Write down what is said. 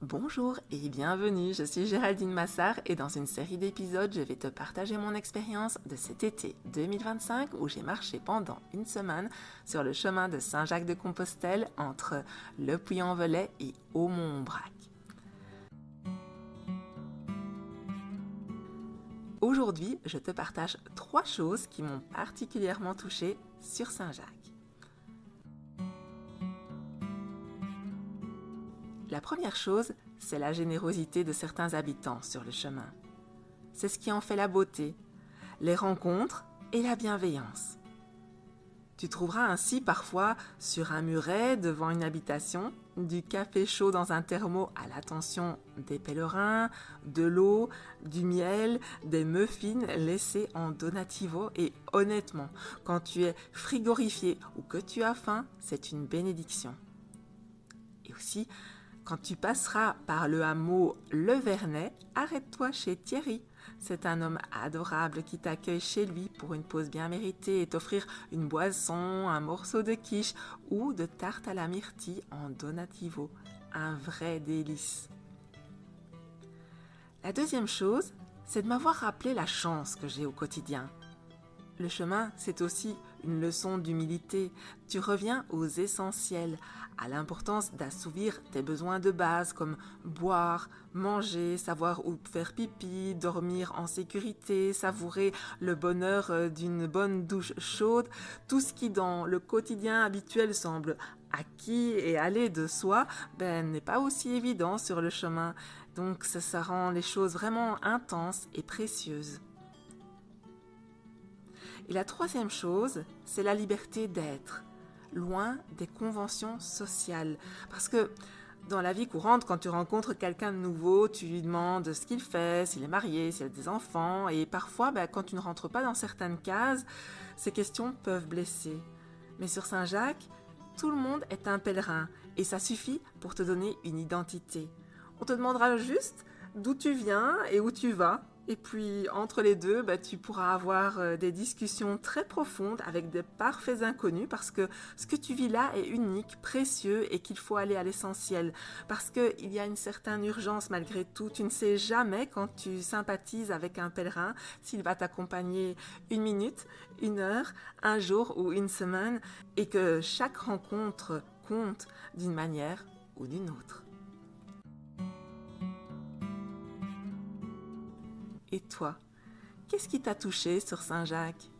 Bonjour et bienvenue, je suis Géraldine Massard et dans une série d'épisodes, je vais te partager mon expérience de cet été 2025 où j'ai marché pendant une semaine sur le chemin de Saint-Jacques-de-Compostelle entre Le Puy-en-Velay et Aumont-Aubrac. Aujourd'hui, je te partage 3 choses qui m'ont particulièrement touchée sur Saint-Jacques. La première chose, c'est la générosité de certains habitants sur le chemin. C'est ce qui en fait la beauté, les rencontres et la bienveillance. Tu trouveras ainsi parfois sur un muret devant une habitation du café chaud dans un thermo à l'attention des pèlerins, de l'eau, du miel, des muffins laissés en donativo et honnêtement, quand tu es frigorifié ou que tu as faim, c'est une bénédiction. Et aussi, quand tu passeras par le hameau Le Vernet, arrête-toi chez Thierry. C'est un homme adorable qui t'accueille chez lui pour une pause bien méritée et t'offrir une boisson, un morceau de quiche ou de tarte à la myrtille en donativo. Un vrai délice. La deuxième chose, c'est de m'avoir rappelé la chance que j'ai au quotidien. Le chemin, c'est aussi une leçon d'humilité. Tu reviens aux essentiels, à l'importance d'assouvir tes besoins de base comme boire, manger, savoir où faire pipi, dormir en sécurité, savourer le bonheur d'une bonne douche chaude. Tout ce qui dans le quotidien habituel semble acquis et aller de soi, n'est pas aussi évident sur le chemin. Donc ça rend les choses vraiment intenses et précieuses. Et la troisième chose, c'est la liberté d'être, loin des conventions sociales. Parce que dans la vie courante, quand tu rencontres quelqu'un de nouveau, tu lui demandes ce qu'il fait, s'il est marié, s'il a des enfants. Et parfois, quand tu ne rentres pas dans certaines cases, ces questions peuvent blesser. Mais sur Saint-Jacques, tout le monde est un pèlerin et ça suffit pour te donner une identité. On te demandera juste d'où tu viens et où tu vas. Et puis, entre les deux, tu pourras avoir des discussions très profondes avec des parfaits inconnus parce que ce que tu vis là est unique, précieux et qu'il faut aller à l'essentiel. Parce qu'il y a une certaine urgence malgré tout. Tu ne sais jamais quand tu sympathises avec un pèlerin s'il va t'accompagner 1 minute, 1 heure, un jour ou une semaine et que chaque rencontre compte d'une manière ou d'une autre. Et toi, qu'est-ce qui t'a touché sur Saint-Jacques ?